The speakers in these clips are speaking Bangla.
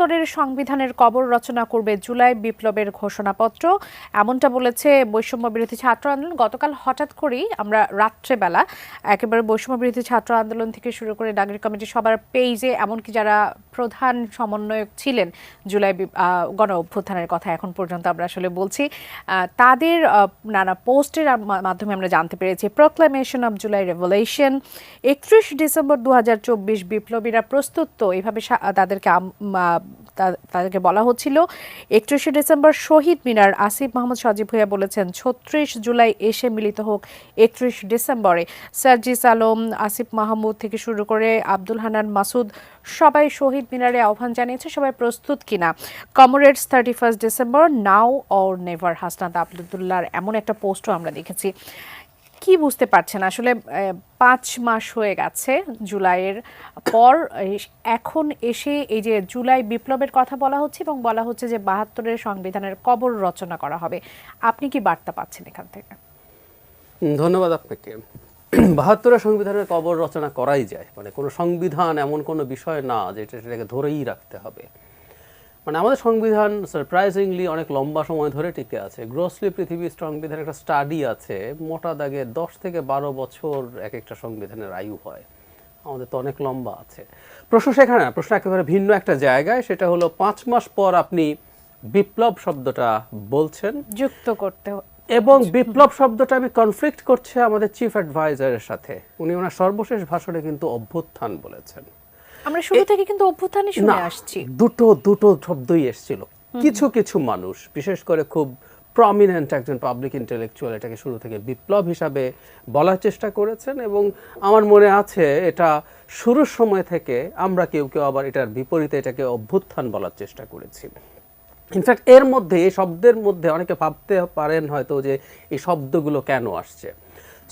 ৭২ সংবিধানের কবর রচনা করবে জুলাই বিপ্লবের ঘোষণাপত্র, এমনটা বলেছে বৈষম্য বিরোধী ছাত্র আন্দোলন। গতকাল হঠাৎ করেই আমরা রাত্রেবেলা একেবারে বৈষম্য বিরোধী ছাত্র আন্দোলন থেকে শুরু করে নাগরিক কমিটি সবার পেজে, এমনকি যারা প্রধান সমন্বয়ক ছিলেন জুলাই গণ অভ্যুত্থানের কথা এখন পর্যন্ত আমরা আসলে বলছি, তাদের নানা পোস্টের মাধ্যমে আমরা জানতে পেরেছি proclamation of July revolution, ৩১ December ২০২৪ বিপ্লবীরা প্রস্তুত। তো এইভাবে তাদেরকে বলা হচ্ছিল। ৩১ ডিসেম্বর শহীদ মিনার, আসিফ মাহমুদ সজীব ভুঁইয়া বলেছেন ৩৬ জুলাই এসে মিলিত হোক ৩১ ডিসেম্বরে। সার্জিস আলম, আসিফ মাহমুদ থেকে শুরু করে আব্দুল হান্নান মাসুদ সবাই শহীদ মিনারে আহ্বান জানিয়েছে, সবাই প্রস্তুত কিনা। Comrades 31 December, now or never, Hasnat আবদুল্লাহর এমন একটা পোস্টও আমরা দেখেছি। কি বুঝতে পারছেন আসলে 5 মাস হয়ে গেছে জুলাইয়ের পর, এখন এসে এই যে জুলাই বিপ্লবের কথা বলা হচ্ছে এবং বলা হচ্ছে যে ৭২ সংবিধানের কবর রচনা করা হবে, আপনি কি বার্তা পাচ্ছেন এখান থেকে? ধন্যবাদ আপনাকে। ৭২ সংবিধানের কবর রচনা করাই যায়, মানে কোনো সংবিধান এমন কোনো বিষয় না যেটা সেটাকে ধরেই রাখতে হবে। মানে আমাদের সংবিধান সারপ্রাইজিংলি অনেক লম্বা সময় ধরে টিকে আছে। গ্রোসলি পৃথিবীর সংবিধানের একটা স্টাডি আছে, মোটা দাগে 10 থেকে 12 বছর এক একটা সংবিধানের আয়ু হয়। আমাদের তো অনেক লম্বা আছে। প্রশ্ন সেখানে না, প্রশ্ন একেবারে ভিন্ন একটা জায়গায়, সেটা হলো 5 মাস পর আপনি বিপ্লব শব্দটা বলছেন যুক্ত করতে, এবং বিপ্লব শব্দটা আমি কনফ্লিক্ট করছে আমাদের চিফ অ্যাডভাইজারের সাথে। উনি ওনার সর্বশেষ ভাষণে কিন্তু অভ্যুত্থান বলেছেন। আমরা শুরু থেকে কিন্তু অভ্যুত্থানই শুনে আসছি। দুটো শব্দই এসেছিল। কিছু কিছু মানুষ, বিশেষ করে খুব প্রমিনেন্ট একজন পাবলিক ইন্টেলেকচুয়াল, এটাকে শুরু থেকে বিপ্লব হিসাবে বলার চেষ্টা করেছেন এবং আমার মনে আছে এটা শুরুর সময় থেকে আমরা কেউ কেউ আবার এটার বিপরীতে এটাকে অভ্যুত্থান বলার চেষ্টা করেছি। ইনফ্যাক্ট এর মধ্যে, এই শব্দের মধ্যে অনেকে ভাবতে পারেন হয়তো যে এই শব্দগুলো কেন আসছে।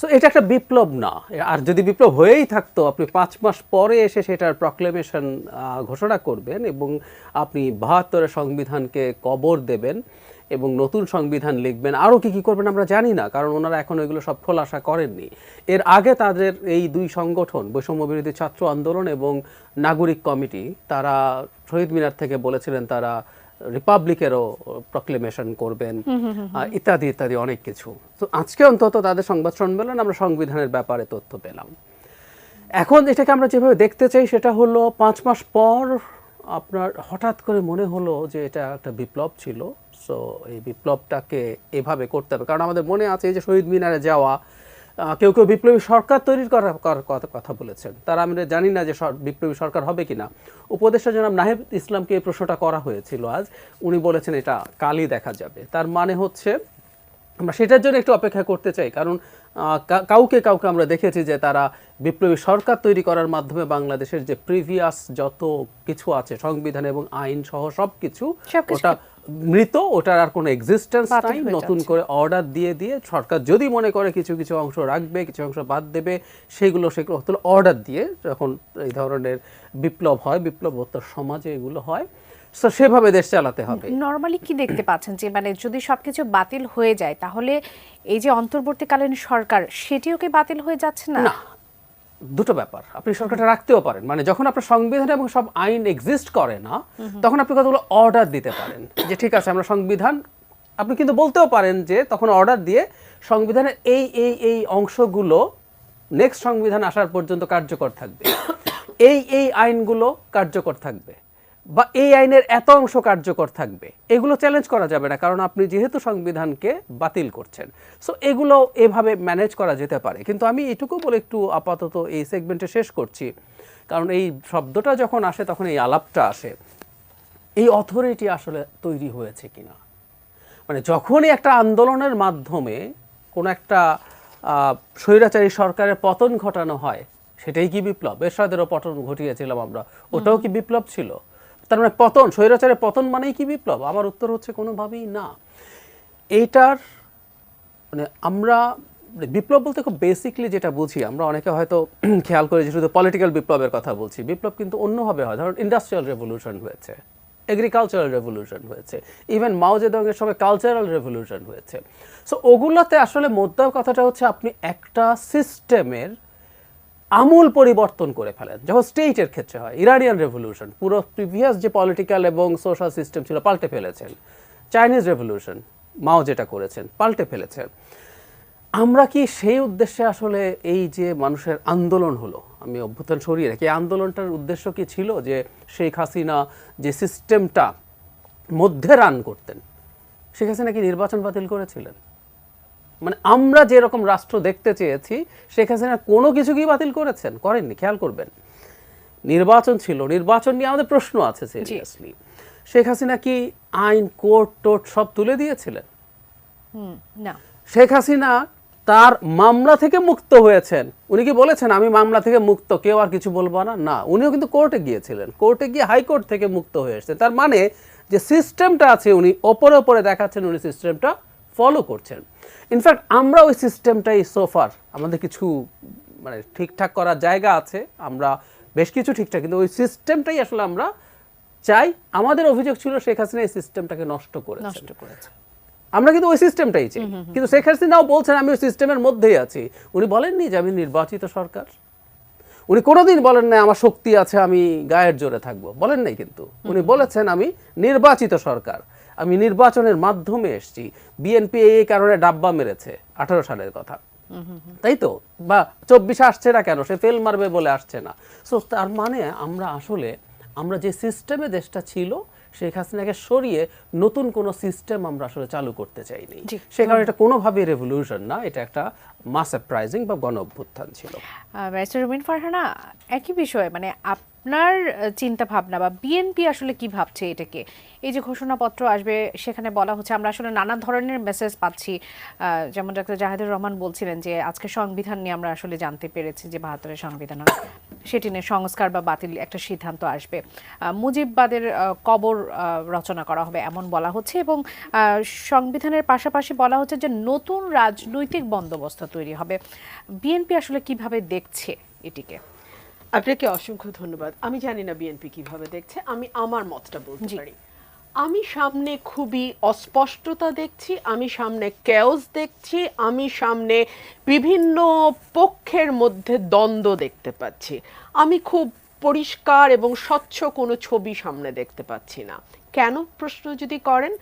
সো এটা একটা বিপ্লব না। আর যদি বিপ্লব হয়েই থাকতো, আপনি 5 মাস পরে এসে সেটার প্রক্লেমেশন ঘোষণা করবেন এবং আপনি ৭২ সংবিধানকে কবর দেবেন এবং নতুন সংবিধান লিখবেন, আরও কি করবেন আমরা জানি না, কারণ ওনারা এখন এগুলো সব খোলাসা করেননি। এর আগে তাদের এই দুই সংগঠন, বৈষম্য বিরোধী ছাত্র আন্দোলন এবং নাগরিক কমিটি, তারা শহীদ মিনার থেকে বলেছিলেন তারা রিপাবলিকেরও প্রক্লেমেশন করবেন, ইত্যাদি ইত্যাদি অনেক কিছু। তো আজকে অন্তত তাদের সংবাদ সম্মেলন আমরা সংবিধানের ব্যাপারে তথ্য পেলাম। এখন এটাকে আমরা যেভাবে দেখতে চাই সেটা হলো 5 মাস পর আপনার হঠাৎ করে মনে হলো যে এটা একটা বিপ্লব ছিল, সো এই বিপ্লবটাকে এভাবে করতে হবে। কারণ আমাদের মনে আছে যে শহীদ মিনারে যাওয়া, কেউ কেউ বিপ্লবী সরকার তৈরির কথা বলেছেন, তারা আমরা জানি না যে বিপ্লবী সরকার হবে কিনা। উপদেষ্টা জনাব নাহিদ ইসলামকে এই প্রশ্নটা করা হয়েছিল আজ, উনি বলেছেন এটা কালই দেখা যাবে। তার মানে হচ্ছে আমরা সেটার জন্য একটু অপেক্ষা করতে চাই, কারণ কাউকে আমরা দেখেছি যে তারা বিপ্লবী সরকার তৈরি করার মাধ্যমে বাংলাদেশের যে প্রিভিয়াস যত কিছু আছে সংবিধান এবং আইন সহ সব কিছু, ওটা মৃত, ওটার আর কোনো এক্সিস্টেন্স নাই। নতুন করে অর্ডার দিয়ে সরকার যদি মনে করে কিছু কিছু অংশ রাখবে, কিছু অংশ বাদ দেবে, সেগুলো অর্ডার দিয়ে যখন এই ধরনের বিপ্লব হয়, বিপ্লবোত্তর সমাজে এগুলো হয়, তো সেভাবে দেশ চালাতে হবে। নরমালি কি দেখতে পাচ্ছেন যে মানে যদি সবকিছু বাতিল হয়ে যায় তাহলে এই যে অন্তর্বর্তীকালীন সরকার, সেটিও কি বাতিল হয়ে যাচ্ছে না? না, দুটো ব্যাপার। আপনি সরকারটা রাখতেও পারেন, মানে যখন আপনার সংবিধান এবং সব আইন এক্সিস্ট করে না, তখন আপনি কতগুলো অর্ডার দিতে পারেন যে ঠিক আছে আমরা সংবিধান, আপনি কিন্তু বলতেও পারেন যে তখন অর্ডার দিয়ে সংবিধানের এই এই এই অংশগুলো নেক্সট সংবিধান আসার পর্যন্ত কার্যকর থাকবে, এই আইনগুলো কার্যকর থাকবে, বা এই আইনের এত অংশ কার্যকর থাকবে, এগুলো চ্যালেঞ্জ করা যাবে না, কারণ আপনি যেহেতু সংবিধানকে বাতিল করছেন। সো এগুলো এভাবে ম্যানেজ করা যেতে পারে। কিন্তু আমি এটুকু বলে একটু আপাতত এই সেগমেন্টে শেষ করছি, কারণ এই শব্দটা যখন আসে তখন এই আলাপটা আসে, এই অথরিটি আসলে তৈরি হয়েছে কিনা। মানে যখনই একটা আন্দোলনের মাধ্যমে কোনো একটা স্বৈরাচারী সরকারের পতন ঘটানো হয়, সেটাই কি বিপ্লব? এরশাদেরও পতন ঘটিয়েছিলাম আমরা, ওটাও কি বিপ্লব ছিল? তার মানে পতন, স্বৈরাচারের পতন মানেই কি বিপ্লব? আমার উত্তর হচ্ছে কোনোভাবেই না। এইটার মানে আমরা বিপ্লব বলতে খুব বেসিকলি যেটা বুঝি, আমরা অনেকে হয়তো খেয়াল করে যে শুধু পলিটিক্যাল বিপ্লবের কথা বলছি। বিপ্লব কিন্তু অন্যভাবে হয়। ধরুন ইন্ডাস্ট্রিয়াল রেভলিউশন হয়েছে, এগ্রিকালচারাল রেভলিউশন হয়েছে, ইভেন মাও জেদংয়ের সময় কালচারাল রেভলিউশন হয়েছে। সো ওগুলোতে আসলে মোদ্দা কথাটা হচ্ছে আপনি একটা সিস্টেমের আমূল পরিবর্তন করে ফেলেন। যখন স্টেটের ক্ষেত্রে হয়, ইরানিয়ান রেভলিউশন, পুরো প্রিভিয়াস যে পলিটিক্যাল এবং সোশ্যাল সিস্টেম ছিল পাল্টে ফেলেছেন। চাইনিজ রেভলিউশন, মাও যেটা করেছেন পাল্টে ফেলেছেন। আমরা কি সেই উদ্দেশ্যে আসলে এই যে মানুষের আন্দোলন হলো, আমি অভ্যুত্থান সরিয়ে রাখি, এই আন্দোলনটার উদ্দেশ্য কি ছিল যে শেখ হাসিনা যে সিস্টেমটা মধ্যে রান করতেন, শেখ হাসিনা কি নির্বাচন বাতিল করেছিলেন? মানে আমরা যেরকম রাষ্ট্র দেখতে চেয়েছি, শেখ হাসিনা কোনো কিছু কি বাতিল করেছেন? করেননি। খেয়াল করবেন, নির্বাচন ছিল, নির্বাচন নিয়ে আমাদের প্রশ্ন আছে সিরিয়াসলি। শেখ হাসিনা কি আইন, কোর্ট টোট সব তুলে দিয়েছিলেন? না। শেখ হাসিনা তার মামলা থেকে মুক্ত হয়েছেন। উনি কি বলেছেন আমি মামলা থেকে মুক্ত, কেউ আর কিছু বলবো না? না, উনিও কিন্তু কোর্টে গিয়েছিলেন, কোর্টে গিয়ে হাইকোর্ট থেকে মুক্ত হয়ে এসেছেন। তার মানে যে সিস্টেমটা আছে উনি ওপরে ওপরে দেখাচ্ছেন উনি সিস্টেমটা ফলো করছেন। ইনফ্যাক্ট আমরা ওই সিস্টেমটাই সোফার, আমাদের কিছু মানে ঠিকঠাক করার জায়গা আছে, আমরা বেশ কিছু ঠিকঠাক, কিন্তু ওই সিস্টেমটাই আসলে আমরা চাই। আমাদের অভিযোগ ছিল শেখ হাসিনা এই সিস্টেমটাকে নষ্ট করেছে। আমরা কিন্তু ওই সিস্টেমটাই চাই, কিন্তু শেখ হাসিনাও বলছেন আমি ওই সিস্টেমের মধ্যেই আছি। উনি বলেননি যে আমি নির্বাচিত সরকার, উনি কোনোদিন বলেন না আমার শক্তি আছে আমি গায়ের জোরে থাকবো, বলেন নাই। কিন্তু উনি বলেছেন আমি নির্বাচিত সরকার, আমি নির্বাচনের মাধ্যমে এসেছি। বিএনপি এই কারণে ডাব্বা মেরেছে 18 সালের কথা, তাই তো? বা 24 আসছে না কেন, সে ফেল মারবে বলে আসছে না। সো তার মানে আমরা যে সিস্টেমে দেশটা ছিল, শেখ হাসিনাকে সরিয়ে নতুন কোনো সিস্টেম আমরা আসলে চালু করতে চাইনি। সে কারণে এটা কোনোভাবেই রেভলিউশন না, এটা একটা মাস আপরাইজিং বা গণ অভ্যুত্থান ছিল। ব্যারিস্টার রুমিন ফারহানা, একই বিষয়ে মানে আপনার চিন্তা ভাবনা বা বিএনপি আসলে কি ভাবছে এটাকে? এই যে ঘোষণাপত্র আসবে সেখানে বলা হচ্ছে, আমরা আসলে নানা ধরনের মেসেজ পাচ্ছি, যেমন ডক্টর জাহিদুর রহমান বলছিলেন যে আজকে সংবিধান নিয়ে আমরা আসলে জানতে পেরেছি যে 72-এর সংবিধান সেটি নিয়ে সংস্কার বা বাতিল একটা সিদ্ধান্ত আসবে, মুজিববাদের কবর রচনা করা হবে এমন বলা হচ্ছে, এবং সংবিধানের পাশাপাশি বলা হচ্ছে যে নতুন রাজনৈতিক বন্দোবস্ত তৈরি হবে। বিএনপি আসলে কিভাবে দেখছে এটিকে? আপনাকে অসংখ্য ধন্যবাদ। আমি জানি না বিএনপি কিভাবে দেখছে, আমি আমার মতটা বলতে পারি। আমি সামনে খুবই অস্পষ্টতা দেখছি, আমি সামনে কেওস দেখছি, আমি সামনে বিভিন্ন পক্ষের মধ্যে দ্বন্দ্ব দেখতে পাচ্ছি। আমি খুব পরিষ্কার এবং স্বচ্ছ কোনো ছবি সামনে দেখতে পাচ্ছি না। কেন প্রশ্ন যদি করেন,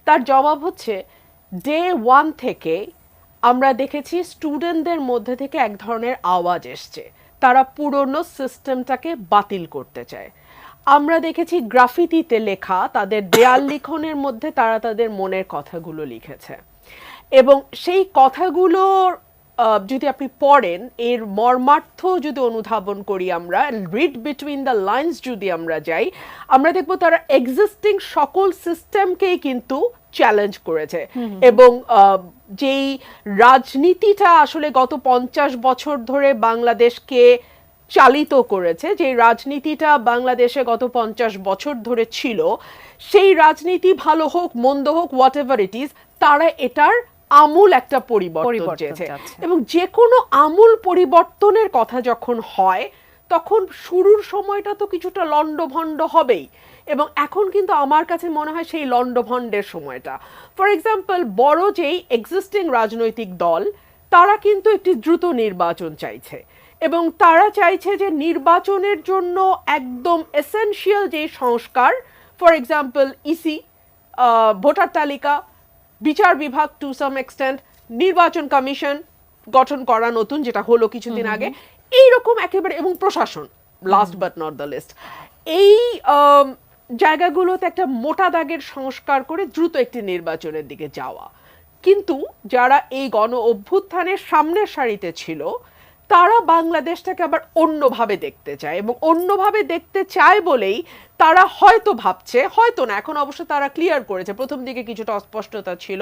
তার জবাব হচ্ছে ডে 1 থেকে আমরা দেখেছি স্টুডেন্টদের মধ্যে থেকে এক ধরনের আওয়াজ এসছে, তারা পুরনো সিস্টেমটাকে বাতিল করতে চায়। আমরা দেখেছি গ্রাফিতিতে লেখা তাদের দেয়াল লিখনের মধ্যে তারা তাদের মনের কথাগুলো লিখেছে, এবং সেই কথাগুলোর যদি আপনি পড়েন, এর মর্মার্থ যদি অনুধাবন করি, আমরা রিড বিটুইন দ্য লাইন্স যদি আমরা যাই, আমরা দেখব তারা এক্সিস্টিং সকল সিস্টেমকেই কিন্তু চ্যালেঞ্জ করেছে। এবং যেই রাজনীতিটা আসলে গত 50 বছর ধরে বাংলাদেশকে চালিত করেছে, যে রাজনীতিটা বাংলাদেশে গত 50 বছর ধরে ছিল, সেই রাজনীতি ভালো হোক মন্দ হোক হোয়াট এভার ইট ইজ, তারা এটার আমূল একটা পরিবর্তন চেয়েছে। এবং যে কোনো আমূল পরিবর্তনের কথা যখন হয় তখন শুরুর সময়টা তো কিছুটা লন্ডভন্ড হবেই, এবং এখন কিন্তু আমার কাছে মনে হয় সেই লন্ডভন্ডের সময়টা। ফর এক্সাম্পল, বড় যেই এক্সিস্টিং রাজনৈতিক দল, তারা কিন্তু একটি দ্রুত নির্বাচন চাইছে, এবং তারা চাইছে যে নির্বাচনের জন্য একদম এসেনশিয়াল যে সংস্কার, ফর এক্সাম্পল ইসি, ভোটার তালিকা, বিচার বিভাগ, টু সাম এক্সটেন্ট নির্বাচন কমিশন গঠন করা নতুন, যেটা হলো কিছুদিন আগে, এইরকম একেবারে, এবং প্রশাসন last but not the least, এই জায়গাগুলোতে একটা মোটা দাগের সংস্কার করে দ্রুত একটি নির্বাচনের দিকে যাওয়া। কিন্তু যারা এই গণ অভ্যুত্থানের সামনের সারিতে ছিল, তারা বাংলাদেশটাকে আবার অন্যভাবে দেখতে চায়, এবং অন্যভাবে দেখতে চায় বলেই তারা হয়তো ভাবছে, হয়তো না, এখন অবশ্য তারা ক্লিয়ার করেছে, প্রথম দিকে কিছুটা অস্পষ্টতা ছিল,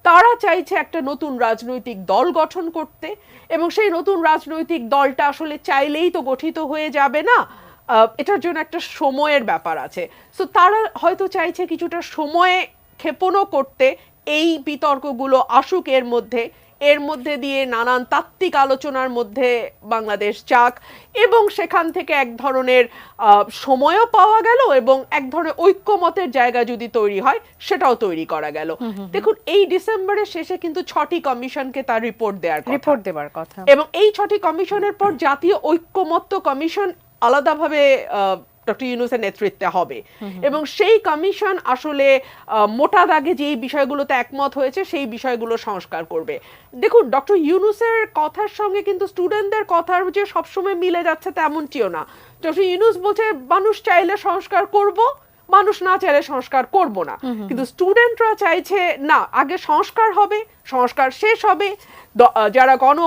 তারা চাইছে একটা নতুন রাজনৈতিক দল গঠন করতে, এবং সেই নতুন রাজনৈতিক দলটা আসলে চাইলেই তো গঠিত হয়ে যাবে না, এটার জন্য একটা সময়ের ব্যাপার আছে। সো তারা হয়তো চাইছে কিছুটা সময়ে ক্ষেপণও করতে, এই বিতর্কগুলো আসুক এর মধ্যে, এর মধ্যে দিয়ে নানান তাত্ত্বিক আলোচনার মধ্যে বাংলাদেশ যাক, এবং সেখান থেকে এক ধরনের সময়ও পাওয়া গেল এবং এক ধরনের ঐক্যমতের জায়গা যদি তৈরি হয় সেটাও তৈরি করা গেল। দেখুন, এই ডিসেম্বরের শেষে কিন্তু 6টি কমিশনকে তার রিপোর্ট দেওয়ার কথা, এবং এই 6টি কমিশনের পর জাতীয় ঐক্যমত্য কমিশন আলাদাভাবে ডক্টর ইউনূসের নেতৃত্বে হবে, এবং সেই কমিশন আসলে মোটা দাগে যে বিষয়গুলোতে একমত হয়েছে সেই বিষয়গুলো সংস্কার করবে। দেখুন, ডক্টর ইউনূসের কথার সঙ্গে কিন্তু স্টুডেন্টদের কথার যে সবসময় মিলে যাচ্ছে তেমনটিও না। ডক্টর ইউনূস বলছে মানুষ চাইলে সংস্কার করব, মানুষ না চাইলে সংস্কার করব না, কিন্তু স্টুডেন্টরা চাইছে না, আগে সংস্কার হবে, সংস্কার শেষ হবে। যারা গণ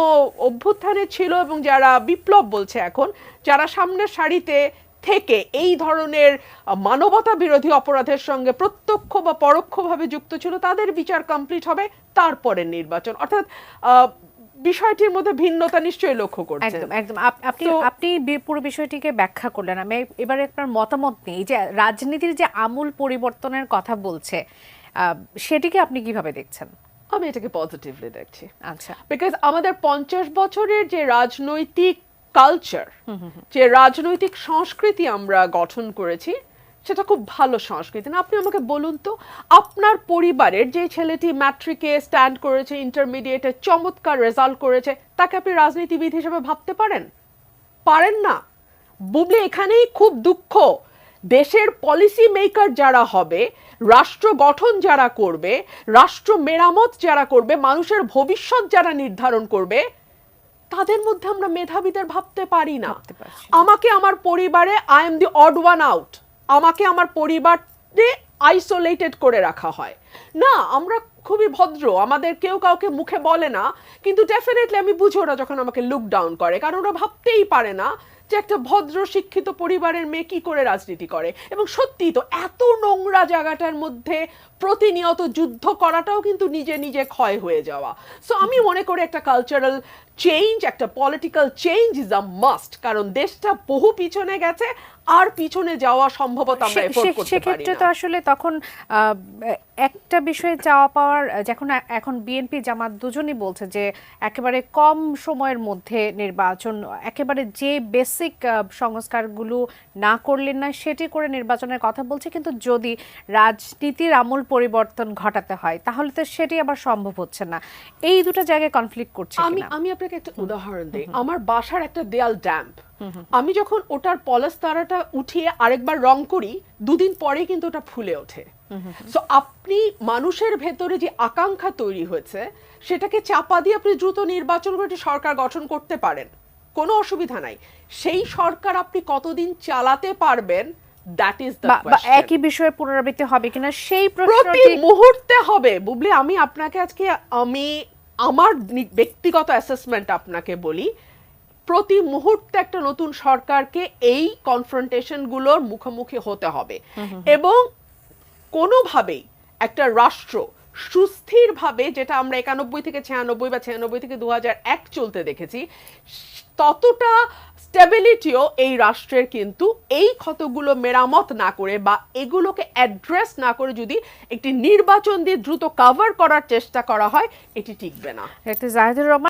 অভ্যুত্থানে ছিল এবং যারা বিপ্লব বলছে এখন, যারা সামনের সারিতে থেকে এই ধরনের মানবতা বিরোধী অপরাধের সঙ্গে প্রত্যক্ষ বা পরোক্ষভাবে যুক্ত ছিল, তাদের বিচার কমপ্লিট হবে, তারপরে নির্বাচন। অর্থাৎ বিষয়টির মধ্যে ভিন্নতা নিশ্চয়ই লক্ষ্য করছেন। একদম একদম আপনি পুরো বিষয়টিকে ব্যাখ্যা করলেন। আমি এবারে আপনার মতামত নেই যে রাজনীতির যে আমূল পরিবর্তনের কথা বলছে, সেটিকে আপনি কিভাবে দেখছেন? আমি এটাকে পজিটিভলি দেখছি। আচ্ছা, বিকজ আমাদের 50 বছরের যে রাজনৈতিক কালচার, যে রাজনৈতিক সংস্কৃতি আমরা গঠন করেছি, সেটা খুব ভালো সংস্কৃতি না। আপনি আমাকে বলুন তো, আপনার পরিবারের যে ছেলেটি ম্যাট্রিকে স্ট্যান্ড করেছে, ইন্টারমিডিয়েটে চমৎকার রেজাল্ট করেছে, তাকে আপনি রাজনীতিবিদ হিসেবে ভাবতে পারেন না। বুবলি, এখানেই খুব দুঃখ। দেশের পলিসি মেকার যারা হবে, রাষ্ট্র গঠন যারা করবে, রাষ্ট্র মেরামত যারা করবে, মানুষের ভবিষ্যৎ যারা নির্ধারণ করবে, তাদের মধ্যে আমরা মেধাবীদের ভাবতে পারি না। আমাকে আমার পরিবারে I am the odd one out, আমাকে আমার পরিবারে আইসোলেটেড করে রাখা হয় না। আমরা খুবই ভদ্র, আমাদের কেউ কাউকে মুখে বলে না, কিন্তু ডেফিনেটলি আমি বুঝি ওরা যখন আমাকে লুক ডাউন করে, কারণ ওরা ভাবতেই পারে না যে একটা ভদ্র শিক্ষিত পরিবারের মেয়ে কি করে রাজনীতি করে। এবং সত্যি তো, এত নোংরা জায়গাটার মধ্যে প্রতিনিয়ত যুদ্ধ করাটাও কিন্তু নিজে নিজে ক্ষয় হয়ে যাওয়া। সো আমি মনে করি একটা কালচারাল চেঞ্জ, একটা political change is a must, কারণ দেশটা বহু পিছনে গেছে, আর পিছনে যাওয়া সম্ভবত আমরা এফোর্ড করতে পারি না। সেক্ষেত্রে তো আসলে তখন একটা বিষয়ে চাওয়া পাওয়ার, যখন এখন বিএনপি জামাত দুজনই বলছে যে একেবারে কম সময়ের মধ্যে নির্বাচন, একেবারে যে বেসিক সংস্কারগুলো না করলেন না সেটি করে নির্বাচনের কথা বলছে, কিন্তু যদি রাজনীতির আমূল পরিবর্তন ঘটাতে হয় তাহলে তো সেটি আবার সম্ভব হচ্ছে না। এই দুটো জায়গায় কনফ্লিক্ট করছে কিনা? আমি আপনাকে একটা উদাহরণ দিই। আমার বাসার একটা দেয়াল ড্যাম্প, আমি যখন ওটার পলাস্তারাটা উঠিয়ে আরেকবার রং করি, দুদিন পরে কিন্তু ওটা ফুলে ওঠে। সো আপনি মানুষের ভেতরে যে আকাঙ্ক্ষা তৈরি হয়েছে, সেটাকে চাপা দিয়ে আপনি দ্রুত নির্বাচন করে সরকার গঠন করতে পারেন, কোনো অসুবিধা নাই। সেই সরকার আপনি কতদিন চালাতে পারবেন, দ্যাট ইজ দ্য কোয়েশ্চন। একই বিষয়ের পুনরাবৃত্তি হবে কিনা সেই প্রতি মুহূর্তে হবে। বুবলি, আমি আপনাকে আজকে আমার ব্যক্তিগত অ্যাসেসমেন্ট আপনাকে বলি, প্রতি মুহূর্তে একটা নতুন সরকারকে এই কনফ্রন্টেশনগুলোর মুখোমুখি হতে হবে, এবং কোনোভাবেই একটা রাষ্ট্র সুস্থিরভাবে, যেটা আমরা 91 থেকে 96 বা 96 থেকে 2001 চলতে দেখেছি, ততটা স্টেবিলিটিও এই রাষ্ট্রের কিন্তু এই ক্ষতগুলো মেরামত না করে বা এগুলোকে অ্যাড্রেস না করে যদি একটি নির্বাচন দিয়ে দ্রুত কভার করার চেষ্টা করা হয়, এটি টিকবে না। জাহিদুর রহমান।